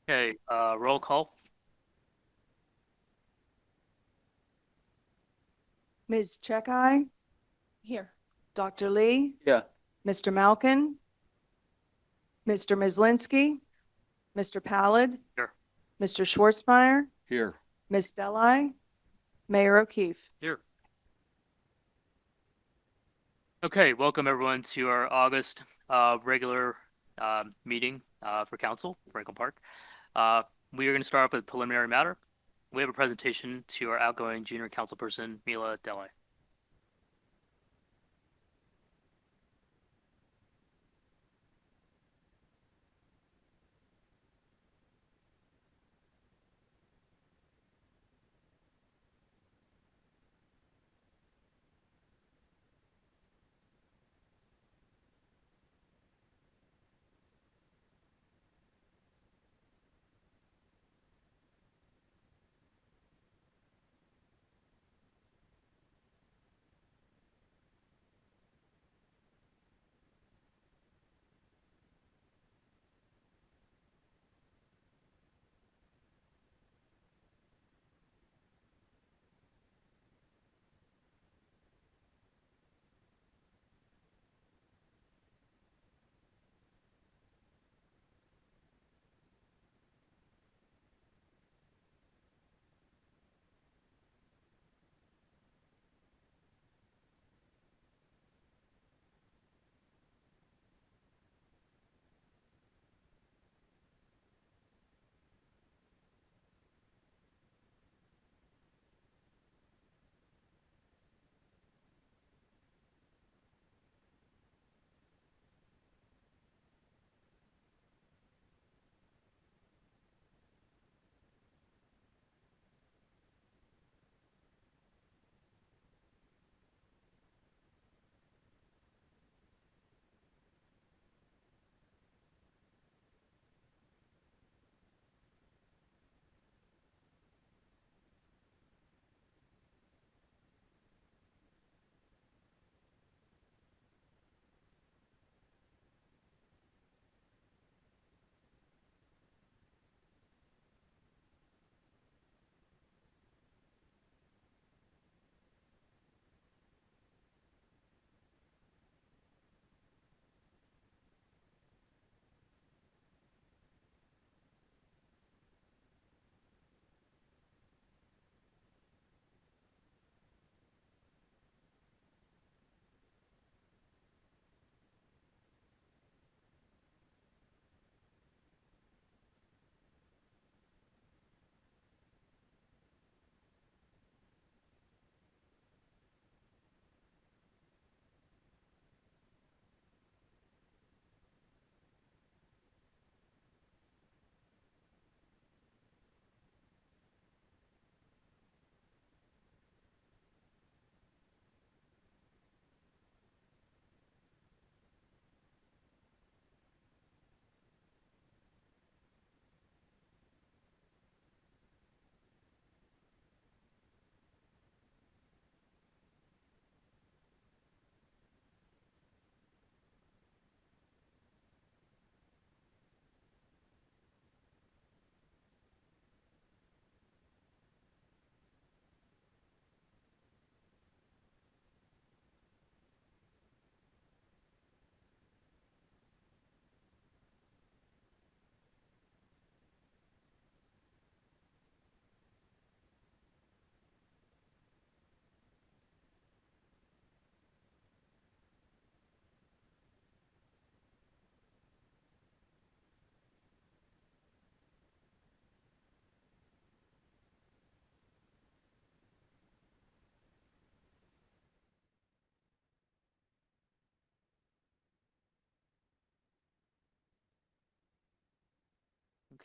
Okay, roll call. Ms. Checkeye, Here. Dr. Lee, Yeah. Mr. Malkin, Mr. Mislinski, Mr. Pallid, Here. Mr. Schwartzmeyer, Here. Ms. Delai, Mayor O'Keefe. Here. Okay, welcome everyone to our August regular meeting for council, Franklin Park. We are going to start off with preliminary matter. We have a presentation to our outgoing junior council person, Mila Delay.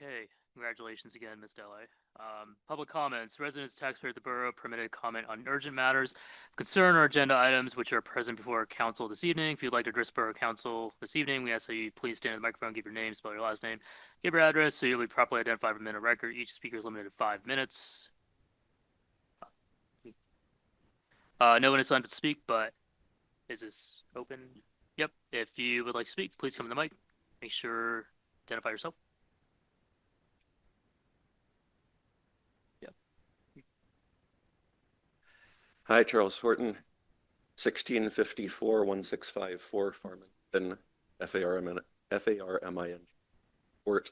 Okay, congratulations again, Ms. Delay. Public comments. Residents, taxpayers of the borough permitted to comment on urgent matters, concern or agenda items which are present before council this evening. If you'd like to address borough council this evening, we ask that you please stand at the microphone, give your name, spell your last name, give your address so you'll be properly identified for a minute record. Each speaker is limited to 5 minutes. No one is signed up to speak, but is this open? Yep. If you would like to speak, please come to the mic. Make sure identify yourself. Hi, Charles Horton, 1654-1654 Farmington, Farmin, Fort.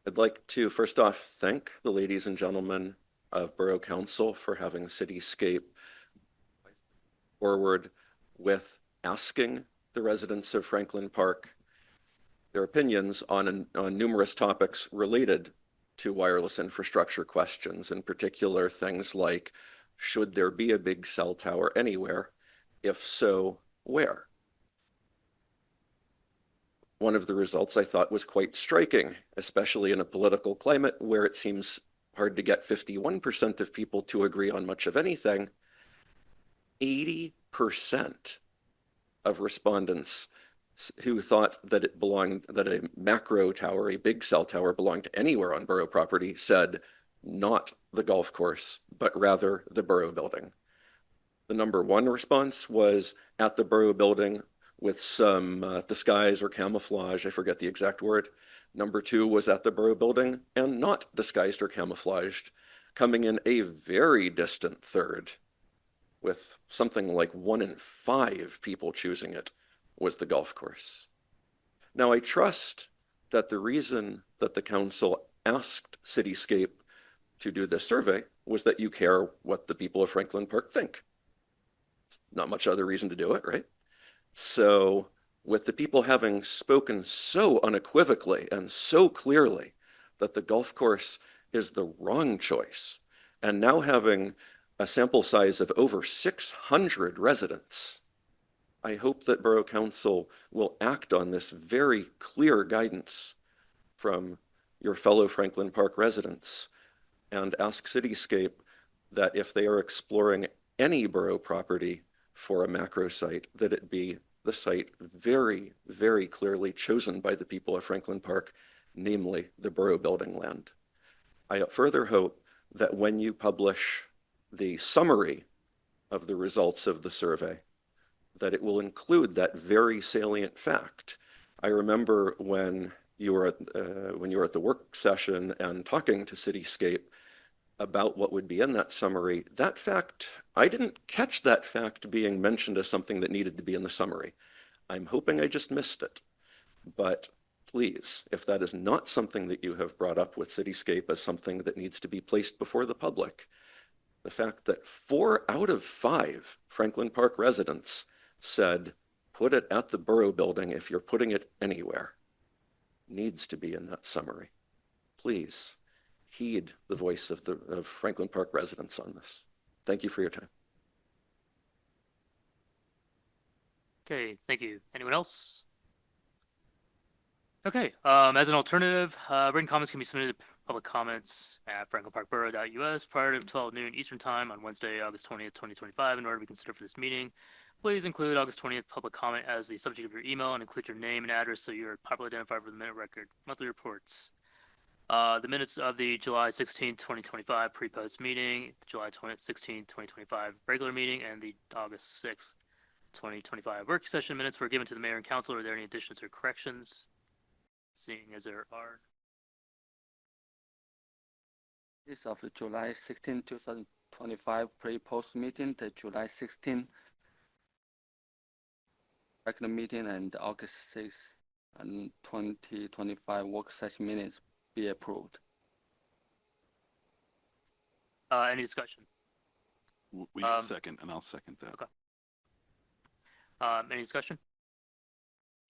I'd like to first off thank the ladies and gentlemen of Borough Council for having Cityscape forward with asking the residents of Franklin Park their opinions on numerous topics related to wireless infrastructure questions, in particular things like, should there be a big cell tower anywhere? If so, where? One of the results I thought was quite striking, especially in a political climate where it seems hard to get 51% of people to agree on much of anything. 80% of respondents who thought that that a macro tower, a big cell tower, belonged anywhere on borough property said not the golf course, but rather the borough building. The number one response was at the borough building with some disguise or camouflage, I forget the exact word. Number two was at the borough building and not disguised or camouflaged, coming in a very distant third, with something like 1 in 5 people choosing it, was the golf course. Now, I trust that the reason that the council asked Cityscape to do this survey was that you care what the people of Franklin Park think. Not much other reason to do it, right? So with the people having spoken so unequivocally and so clearly that the golf course is the wrong choice, and now having a sample size of over 600 residents, I hope that Borough Council will act on this very clear guidance from your fellow Franklin Park residents and ask Cityscape that if they are exploring any borough property for a macro site, that it be the site very, very clearly chosen by the people of Franklin Park, namely the borough building land. I further hope that when you publish the summary of the results of the survey, that it will include that very salient fact. I remember when you were at the work session and talking to Cityscape about what would be in that summary, that fact, I didn't catch that fact being mentioned as something that needed to be in the summary. I'm hoping I just missed it. But please, if that is not something that you have brought up with Cityscape as something that needs to be placed before the public, the fact that 4 out of 5 Franklin Park residents said, put it at the borough building if you're putting it anywhere, needs to be in that summary. Please heed the voice of Franklin Park residents on this. Thank you for your time. Okay, thank you. Anyone else? Okay, as an alternative, written comments can be submitted to public comments at franklinparkborough.us prior to 12 noon Eastern Time on Wednesday, August 20th, 2025, in order to be considered for this meeting. Please include August 20th public comment as the subject of your email and include your name and address so you're properly identified for the minute record. Monthly reports. The minutes of the July 16th, 2025 pre-post meeting, July 16th, 2025 regular meeting, and the August 6th, 2025 work session minutes were given to the mayor and council. Are there any additions or corrections? Seeing as there are. This of the July 16, 2025 pre-post meeting, the July 16 regular meeting, and August 6, 2025 work session minutes be approved. Any discussion? We need a second, and I'll second that. Okay. Any discussion?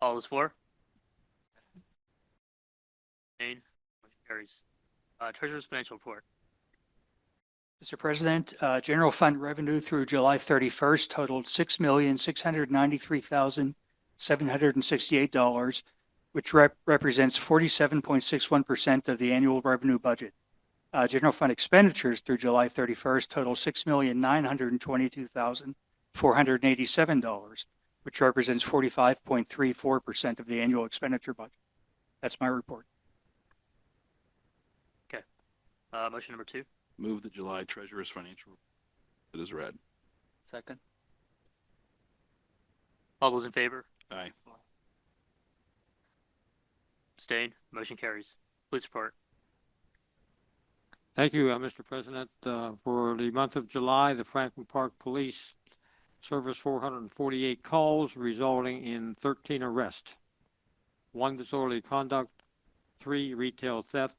All is for? Motion carries. Treasurer's financial report. Mr. President, general fund revenue through July 31st totaled $6,693,768, which represents 47.61% of the annual revenue budget. General fund expenditures through July 31st total $6,922,487, which represents 45.34% of the annual expenditure budget. That's my report. Motion number 2. Move the July Treasurer's financial report that is read. Second. All those in favor? Aye. Abstain? Motion carries. Please report. Thank you, Mr. President. For the month of July, the Franklin Park Police serviced 448 calls, resulting in 13 arrests, 1 disorderly conduct, 3 retail theft,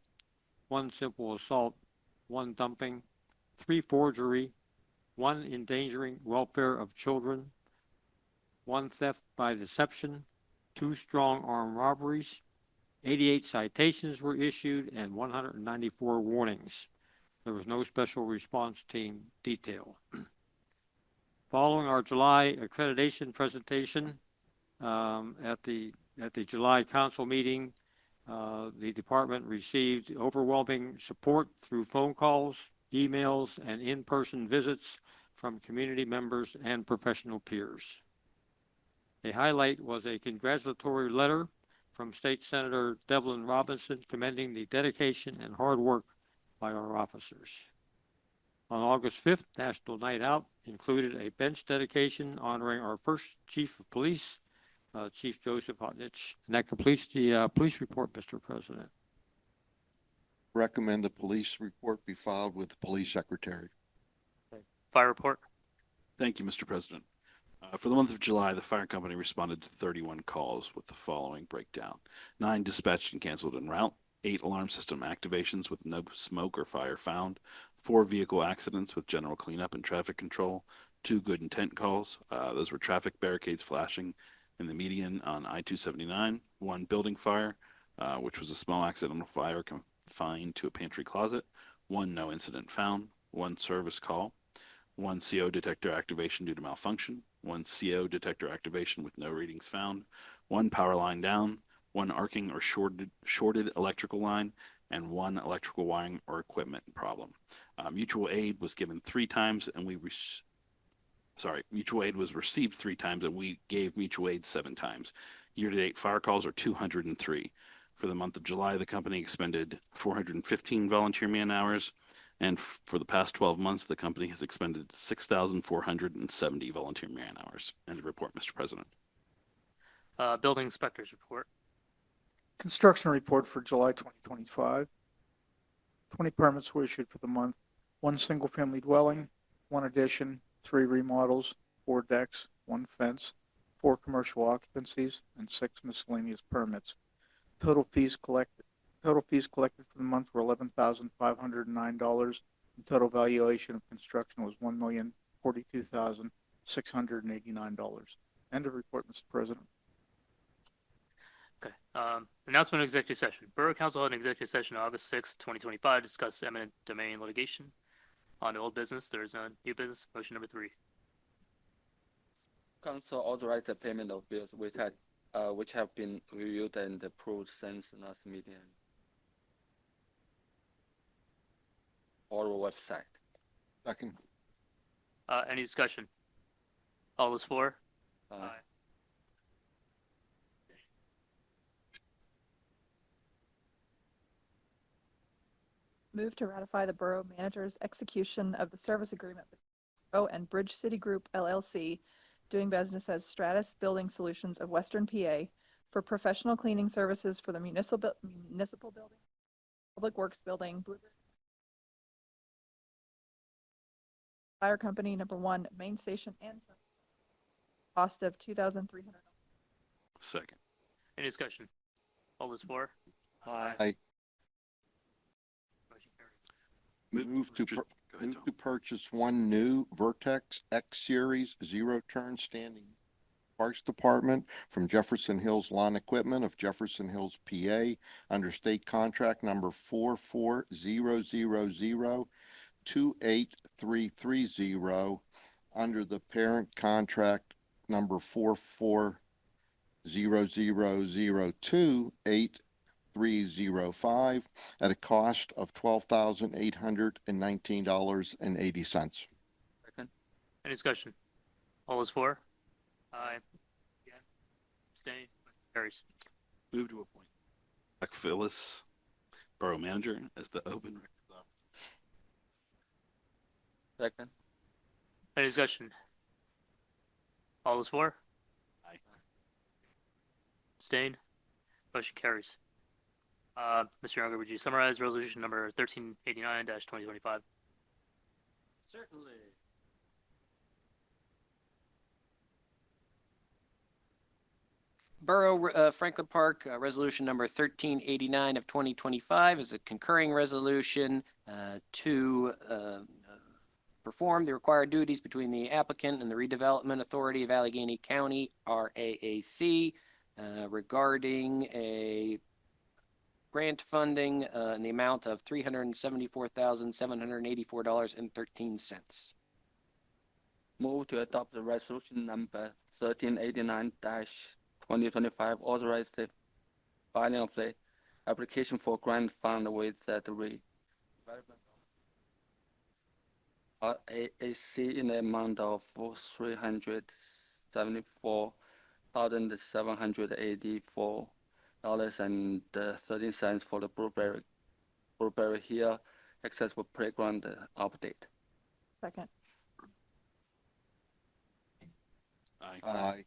1 simple assault, 1 dumping, 3 forgery, 1 endangering welfare of children, 1 theft by deception, 2 strong arm robberies, 88 citations were issued, and 194 warnings. There was no special response team detail. Following our July accreditation presentation at the July council meeting, the department received overwhelming support through phone calls, emails, and in-person visits from community members and professional peers. A highlight was a congratulatory letter from State Senator Devlin Robinson commending the dedication and hard work by our officers. On August 5th, National Night Out included a bench dedication honoring our first Chief of Police, Chief Joseph Hotnich. And that completes the police report, Mr. President. Recommend the police report be filed with the police secretary. Fire report. Thank you, Mr. President. For the month of July, the fire company responded to 31 calls with the following breakdown. 9 dispatched and canceled en route, 8 alarm system activations with no smoke or fire found, 4 vehicle accidents with general cleanup and traffic control, 2 good intent calls. Those were traffic barricades flashing in the median on I-279, 1 building fire, which was a small accidental fire confined to a pantry closet, 1 no incident found, 1 service call, 1 CO detector activation due to malfunction, 1 CO detector activation with no readings found, 1 power line down, 1 arcing or shorted electrical line, and 1 electrical wiring or equipment problem. Mutual aid was given 3 times, and mutual aid was received 3 times, and we gave mutual aid 7 times. Year-to-date fire calls are 203. For the month of July, the company expended 415 volunteer man hours, and for the past 12 months, the company has expended 6,470 volunteer man hours. End of report, Mr. President. Building inspector's report. Construction report for July 2025. 20 permits were issued for the month. 1 single-family dwelling, 1 addition, 3 remodels, 4 decks, 1 fence, 4 commercial occupancies, and 6 miscellaneous permits. Total fees collected for the month were $11,509, and total valuation of construction was $1,042,689. End of report, Mr. President. Okay. Announcement of executive session. Borough Council held an executive session on August 6, 2025, to discuss eminent domain litigation. On to old business, there is no new business. Motion number 3. Council authorized the payment of bills which have been reviewed and approved since last meeting. Or website. Second. Any discussion? All those for? Aye. Move to ratify the Borough Manager's execution of the service agreement with Borough and Bridge City Group LLC, doing business as Stratus Building Solutions of Western PA, for professional cleaning services for the municipal building, Public Works Building, Bluebird Fire Company number 1, Main Station, and cost of $2,300. Second. Any discussion? All those for? Aye. Aye. Motion carries. Move to Go ahead, Tom. purchase 1 new Vertex X Series zero-turn standing Parks Department from Jefferson Hills Lawn Equipment of Jefferson Hills, PA, under state contract number 44000-28330, under the parent contract number 4400028 at a cost of $12,819.80. Second. Any discussion? All those for? Aye. Again. Abstain. Motion carries. Move to appoint Jack Phyllis, Borough Manager, as the open records officer. Second. Any discussion? All those for? Aye. Abstain. Motion carries. Mr. Younger, would you summarize resolution number 1389-2025? Certainly. Borough Franklin Park Resolution Number 1389 of 2025 is a concurring resolution to perform the required duties between the applicant and the Redevelopment Authority of Allegheny County, RAAC, regarding a grant funding in the amount of $374,784.13. Move to adopt the resolution number 1389-2025, authorize the filing of the application for grant fund with the RAAC in the amount of $374,784.13 for the Blueberry Hill accessible playground update. Second. Aye. Aye.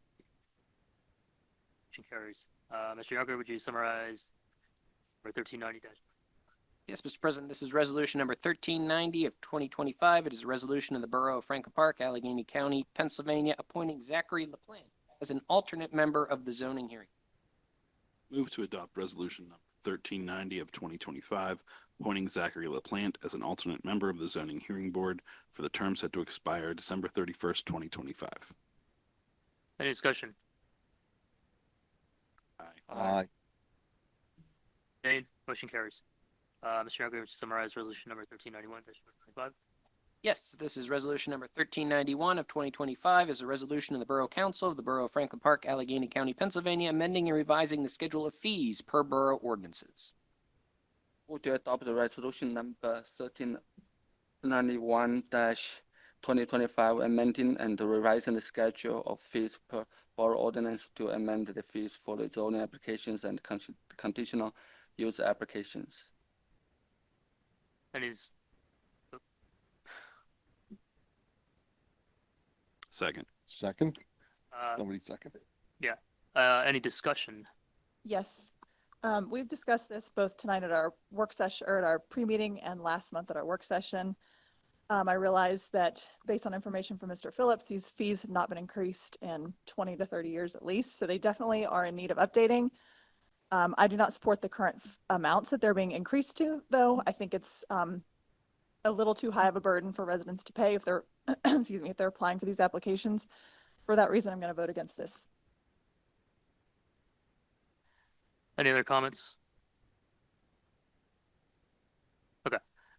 Motion carries. Mr. Younger, would you summarize number 1390-? Yes, Mr. President, this is resolution number 1390 of 2025. It is a resolution of the Borough of Franklin Park, Allegheny County, Pennsylvania, appointing Zachary LaPlante as an alternate member of the zoning hearing. Move to adopt resolution number 1390 of 2025, appointing Zachary LaPlante as an alternate member of the zoning hearing board for the term set to expire December 31st, 2025. Any discussion? Aye. Aye. Dane, motion carries. Mr. Younger, would you summarize resolution number 1391-2025? Yes, this is resolution number 1391 of 2025 is a resolution of the Borough Council of the Borough of Franklin Park, Allegheny County, Pennsylvania, amending and revising the schedule of fees per borough ordinances. Move to adopt the resolution number 1391-2025, amending and revising the schedule of fees per borough ordinance to amend the fees for the zoning applications and conditional use applications. Any dis- Second. Second? uh, Somebody second it? any discussion? Yes. We've discussed this both tonight at our work session or at our pre-meeting and last month at our work session. I realize that based on information from Mr. Phillips, these fees have not been increased in 20 to 30 years at least, so they definitely are in need of updating. I do not support the current amounts that they're being increased to, though. I think it's a little too high of a burden for residents to pay if they're, excuse me, if they're applying for these applications. For that reason, I'm going to vote against this. Any other comments? Okay.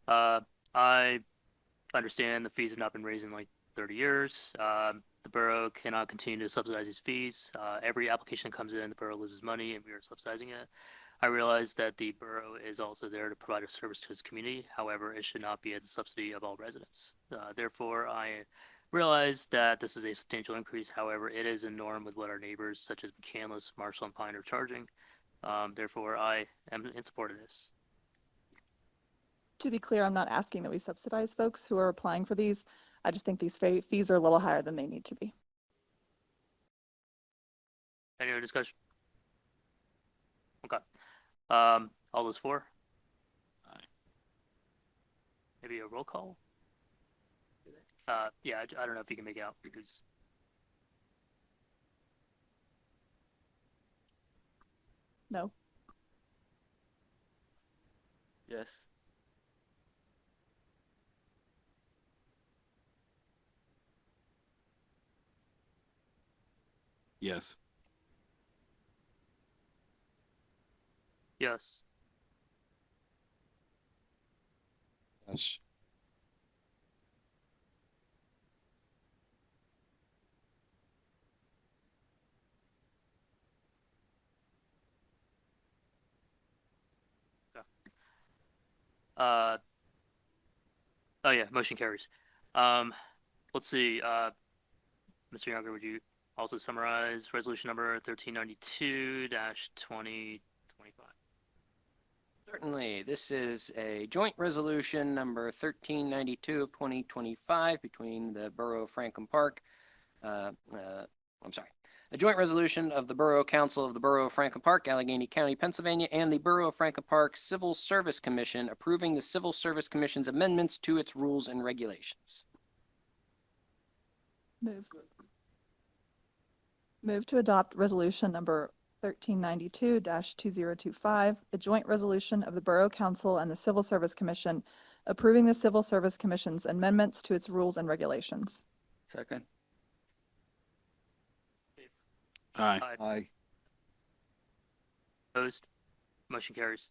I understand the fees have not been raised in like 30 years. The borough cannot continue to subsidize these fees. Every application that comes in, the borough loses money and we are subsidizing it. I realize that the borough is also there to provide a service to its community. However, it should not be at the subsidy of all residents. Therefore, I realize that this is a substantial increase. However, it is in norm with what our neighbors such as McCandless, Marshall, and Pine are charging. Therefore, I am in support of this. To be clear, I'm not asking that we subsidize folks who are applying for these. I just think these fees are a little higher than they need to be. Any other discussion? Okay. All those for? Aye. Maybe a roll call? Yeah, I don't know if you can make out because No. Yes. Yes. yes. Yes. Oh yeah, motion carries. Let's see. Mr. Younger, would you also summarize resolution number 1392-2025? Certainly, this is a joint resolution number 1392 of 2025 between the Borough of Franklin Park, I'm sorry. A joint resolution of the Borough Council of the Borough of Franklin Park, Allegheny County, Pennsylvania, and the Borough of Franklin Park Civil Service Commission approving the Civil Service Commission's amendments to its rules and regulations. Move to adopt resolution number 1392-2025, a joint resolution of the Borough Council and the Civil Service Commission approving the Civil Service Commission's amendments to its rules and regulations. Second. Aye. Aye. Opposed? Motion carries.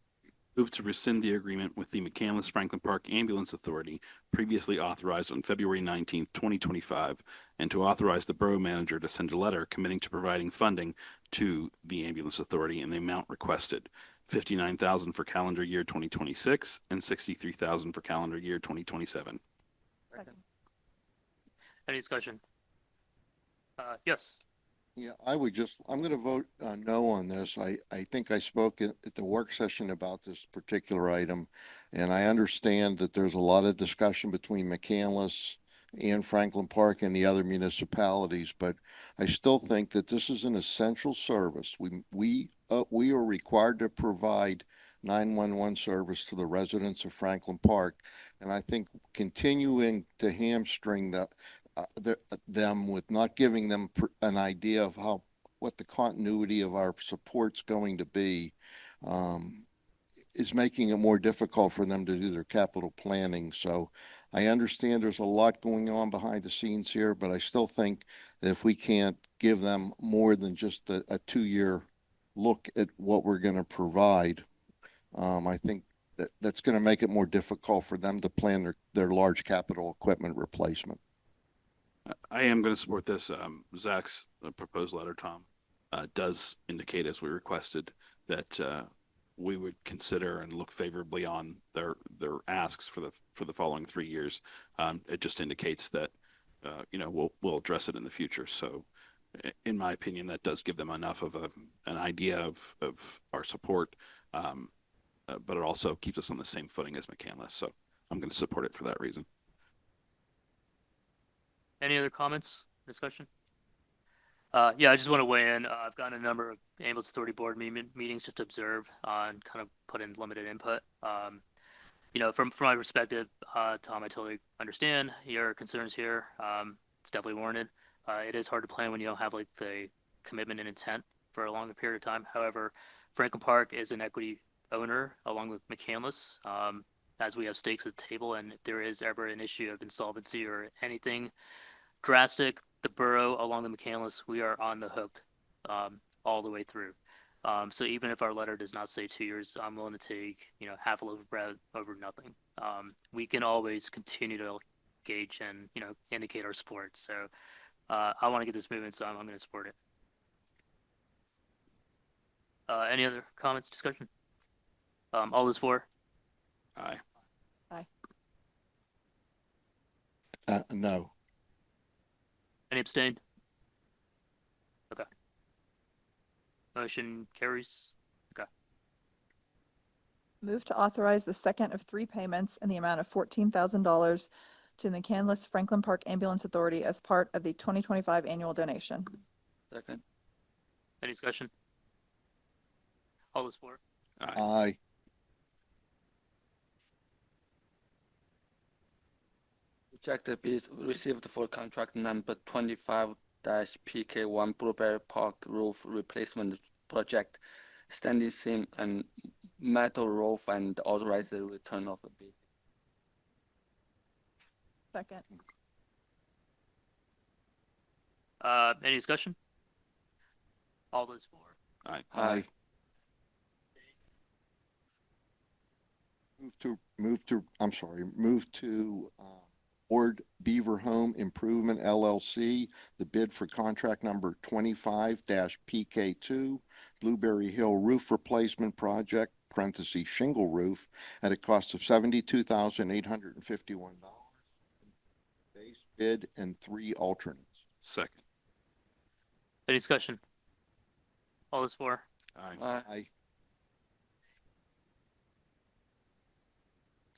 Move to rescind the agreement with the McCandless Franklin Park Ambulance Authority previously authorized on February 19th, 2025, and to authorize the borough manager to send a letter committing to providing funding to the ambulance authority in the amount requested, $59,000 for calendar year 2026 and $63,000 for calendar year 2027. Any discussion? Yes. Yeah, I'm going to vote no on this. I think I spoke at the work session about this particular item, and I understand that there's a lot of discussion between McCandless and Franklin Park and the other municipalities, but I still think that this is an essential service. We are required to provide 911 service to the residents of Franklin Park, and I think continuing to hamstring them with not giving them an idea of what the continuity of our support's going to be is making it more difficult for them to do their capital planning. So I understand there's a lot going on behind the scenes here, but I still think that if we can't give them more than just a 2-year look at what we're going to provide, I think that's going to make it more difficult for them to plan their large capital equipment replacement. I am going to support this. Zach's proposed letter, Tom, does indicate, as we requested, that we would consider and look favorably on their asks for the following 3 years. It just indicates that we'll address it in the future. So, in my opinion, that does give them enough of an idea of our support, but it also keeps us on the same footing as McCandless. So I'm going to support it for that reason. Any other comments, discussion? Yeah, I just want to weigh in. I've gotten a number of ambulance authority board meetings just to observe and kind of put in limited input. From my perspective, Tom, I totally understand your concerns here. It's definitely warranted. It is hard to plan when you don't have like the commitment and intent for a longer period of time. However, Franklin Park is an equity owner along with McCandless, as we have stakes at the table, and if there is ever an issue of insolvency or anything drastic, the borough along the McCandless, we are on the hook all the way through. So even if our letter does not say 2 years, I'm willing to take half a loaf of bread over nothing. We can always continue to gauge and indicate our support. So I want to get this moving, so I'm going to support it. Any other comments, discussion? All those for? Aye. No. Any abstained? Okay. Motion carries. Okay. Move to authorize the second of 3 payments in the amount of $14,000 to the McCandless Franklin Park Ambulance Authority as part of the 2025 annual donation. Second. Any discussion? All those for? Aye. Aye. Rejected bids received for contract number 25-PK1 Blueberry Park Roof Replacement Project, standing seam and metal roof, and authorize the return of the bid. Second. Any discussion? All those for? Aye. Aye. Move to Ord Beaver Home Improvement LLC, the bid for contract number 25-PK2 Blueberry Hill Roof Replacement Project, parentheses shingle roof, at a cost of $72,851. Base bid and 3 alternates. Second. Any discussion? All those for? Aye. Aye.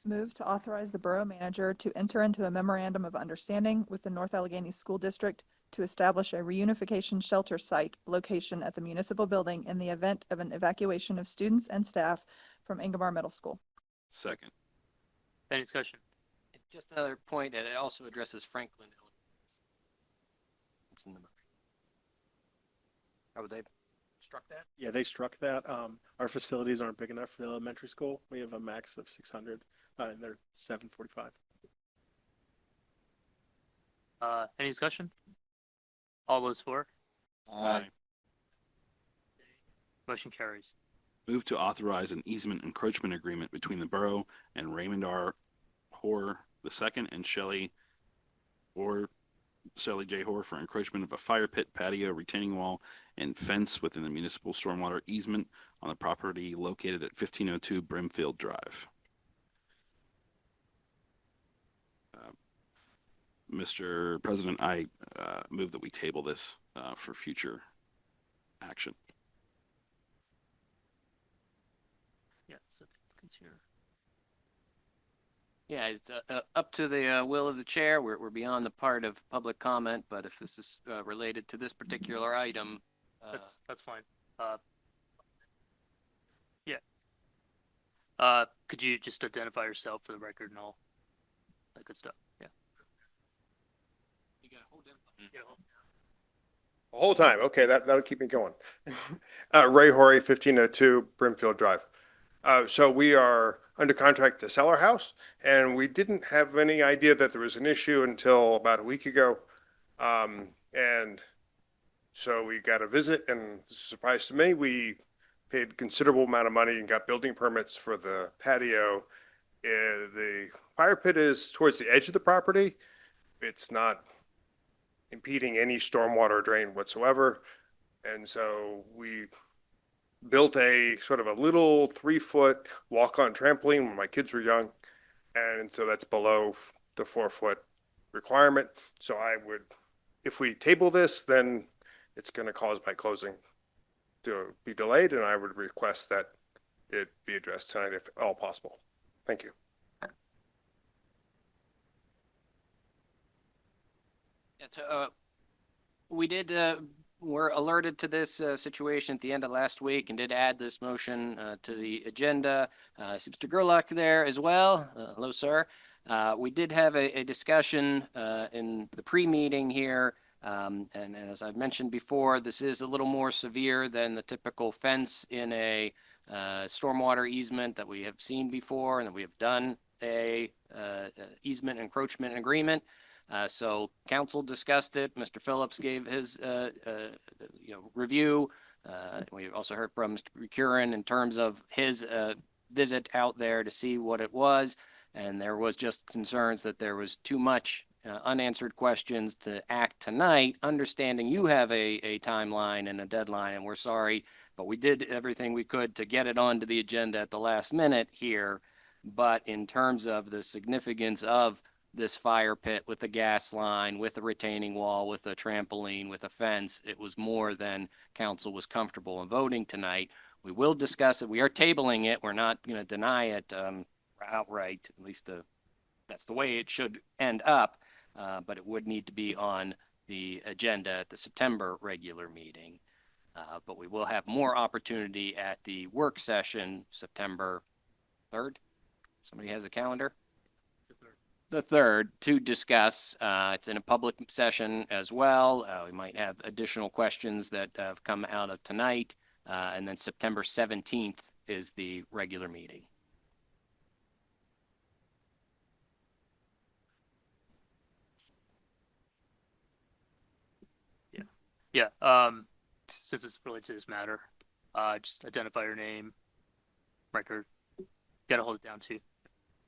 Move to authorize the borough manager to enter into a memorandum of understanding with the North Allegheny School District to establish a reunification shelter site location at the municipal building in the event of an evacuation of students and staff from Ingomar Middle School. Second. Any discussion? Just another point, and it also addresses Franklin. It's in the motion. Oh, they struck that? Yeah, they struck that. Our facilities aren't big enough for the elementary school. We have a max of 600, and they're 745. Any discussion? All those for? Aye. Motion carries. Move to authorize an easement encroachment agreement between the borough and Raymond R. Hoare II and Shelley J. Hoare for encroachment of a fire pit, patio, retaining wall, and fence within the municipal stormwater easement on the property located at 1502 Brimfield Drive. Mr. President, I move that we table this for future action. Yeah, so consider. Yeah, it's up to the will of the chair. We're beyond the part of public comment, but if this is related to this particular item, That's fine. Yeah. Could you just identify yourself for the record and all that good stuff? Yeah. you got to hold them. Yeah. The whole time. Okay, that'll keep me going. Ray Horry, 1502 Brimfield Drive. So we are under contract to sell our house, and we didn't have any idea that there was an issue until about a week ago. And so we got a visit, and it's a surprise to me, we paid a considerable amount of money and got building permits for the patio. The fire pit is towards the edge of the property. It's not impeding any stormwater drain whatsoever. And so we built a sort of a little 3-foot walk-on trampoline when my kids were young. And so that's below the 4-foot requirement. So I would, if we table this, then it's going to cause my closing to be delayed. And I would request that it be addressed tonight if at all possible. Thank you. We did, were alerted to this situation at the end of last week and did add this motion to the agenda. Is Mr. Gerlach there as well? Hello, sir. We did have a discussion in the pre-meeting here. And as I've mentioned before, this is a little more severe than the typical fence in a stormwater easement that we have seen before and that we have done a easement encroachment agreement. So council discussed it. Mr. Phillips gave his review. We also heard from Mr. Curran in terms of his visit out there to see what it was. And there was just concerns that there was too much unanswered questions to act tonight, understanding you have a timeline and a deadline, and we're sorry, but we did everything we could to get it onto the agenda at the last minute here. But in terms of the significance of this fire pit with the gas line, with a retaining wall, with a trampoline, with a fence, it was more than council was comfortable in voting tonight. We will discuss it. We are tabling it. We're not going to deny it outright. At least that's the way it should end up. But it would need to be on the agenda at the September regular meeting. But we will have more opportunity at the work session, September 3rd. Somebody has a calendar? The 3rd, to discuss. It's in a public session as well. We might have additional questions that have come out of tonight. And then September 17th is the regular meeting. Yeah, since it's related to this matter, just identify your name, record. Gotta hold it down too.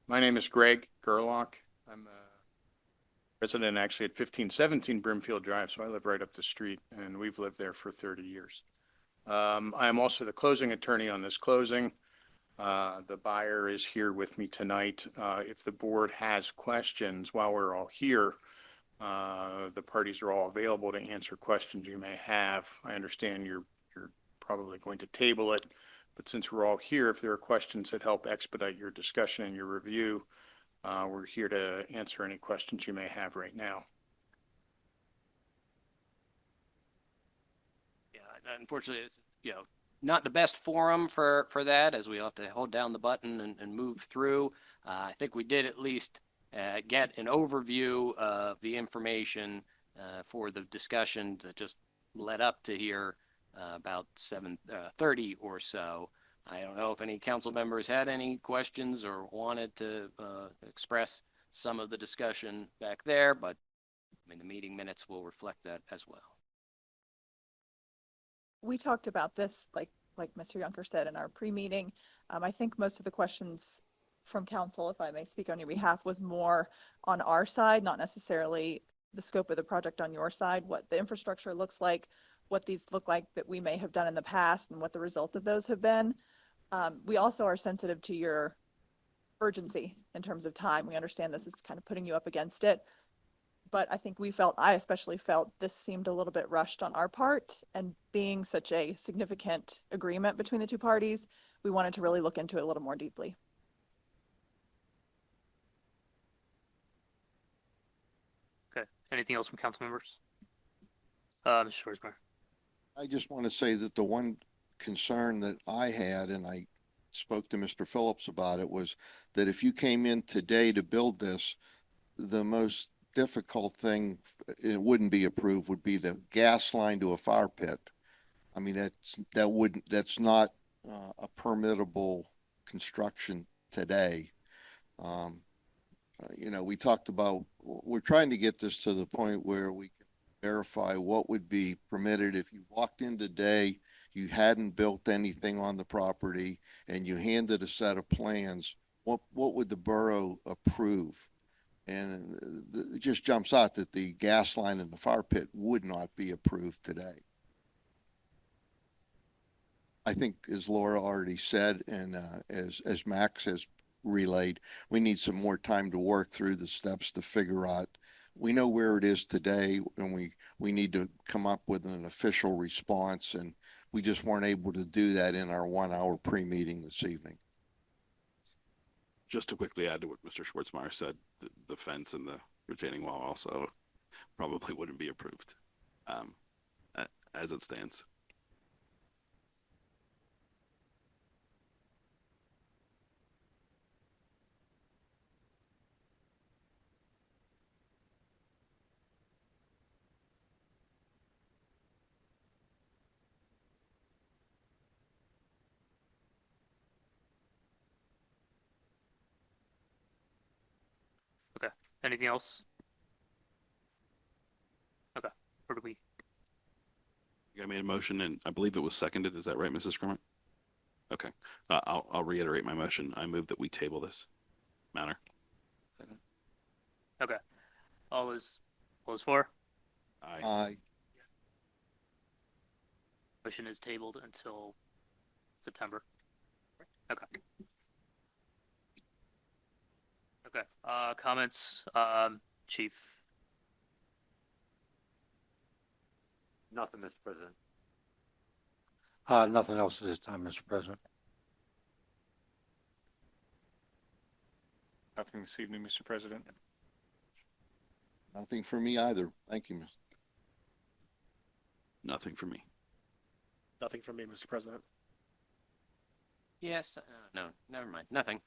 My name is Greg Gerlach. I'm a resident actually at 1517 Brimfield Drive, so I live right up the street, and we've lived there for 30 years. I am also the closing attorney on this closing. The buyer is here with me tonight. If the board has questions while we're all here, the parties are all available to answer questions you may have. I understand you're probably going to table it, but since we're all here, if there are questions that help expedite your discussion and your review, we're here to answer any questions you may have right now. unfortunately, it's, not the best forum for that, as we have to hold down the button and move through. I think we did at least get an overview of the information for the discussion that just led up to here about 7:30 or so. I don't know if any council members had any questions or wanted to express some of the discussion back there, but I mean, the meeting minutes will reflect that as well. We talked about this, like Mr. Yunker said in our pre-meeting. I think most of the questions from council, if I may speak on your behalf, was more on our side, not necessarily the scope of the project on your side, what the infrastructure looks like, what these look like that we may have done in the past and what the result of those have been. We also are sensitive to your urgency in terms of time. We understand this is kind of putting you up against it. But I think I especially felt this seemed a little bit rushed on our part, and being such a significant agreement between the two parties, we wanted to really look into it a little more deeply. Okay. Anything else from council members? Mr. Schwarzmeyer. I just want to say that the one concern that I had, and I spoke to Mr. Phillips about it, was that if you came in today to build this, the most difficult thing, it wouldn't be approved, would be the gas line to a fire pit. I mean, that's not a permittable construction today. We talked about, we're trying to get this to the point where we can verify what would be permitted if you walked in today, you hadn't built anything on the property, and you handed a set of plans, what would the borough approve? And it just jumps out that the gas line in the fire pit would not be approved today. I think, as Laura already said, and as Max has relayed, we need some more time to work through the steps to figure out. We know where it is today, and we need to come up with an official response, and we just weren't able to do that in our 1 hour pre-meeting this evening. Just to quickly add to what Mr. Schwarzmeyer said, the fence and the retaining wall also probably wouldn't be approved as it stands. Okay. Anything else? Okay. Where do we? I made a motion, and I believe it was seconded. Is that right, Mrs. Crummett? Okay. I'll reiterate my motion. I move that we table this matter. Okay. All those for? Aye. Motion is tabled until September. Okay. Okay. Comments, Chief. Nothing, Mr. President. Nothing else at this time, Mr. President. Nothing this evening, Mr. President. Nothing for me either. Thank you, Mr. Nothing for me. Nothing from me, Mr. President. Yes, no, never mind, nothing.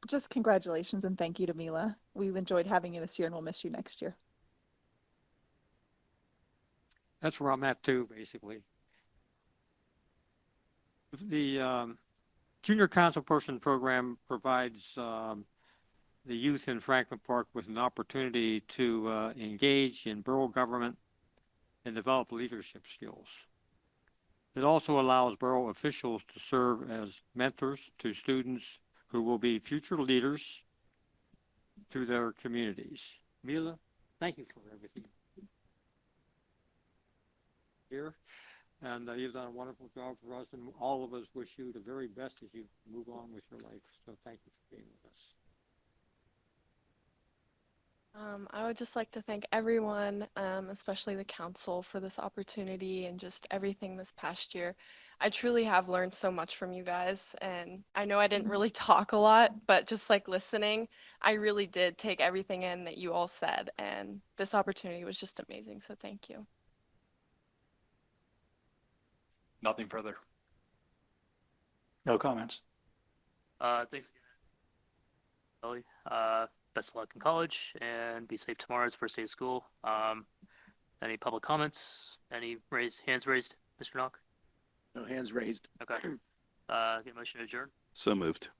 Just congratulations and thank you to Mila. We've enjoyed having you this year and we'll miss you next year. That's where I'm at too, basically. The Junior Councilperson Program provides the youth in Franklin Park with an opportunity to engage in borough government and develop leadership skills. It also allows borough officials to serve as mentors to students who will be future leaders to their communities. Mila, thank you for everything here. And you've done a wonderful job for us, and all of us wish you the very best as you move on with your life. So thank you for being with us. I would just like to thank everyone, especially the council, for this opportunity and just everything this past year. I truly have learned so much from you guys, and I know I didn't really talk a lot, but just like listening, I really did take everything in that you all said, and this opportunity was just amazing, so thank you. Nothing further. No comments. Thanks again, Ellie. Best of luck in college and be safe tomorrow. It's first day of school. Any public comments? Any hands raised, Mr. Knock? No hands raised. Okay. Get a motion to adjourn. So moved.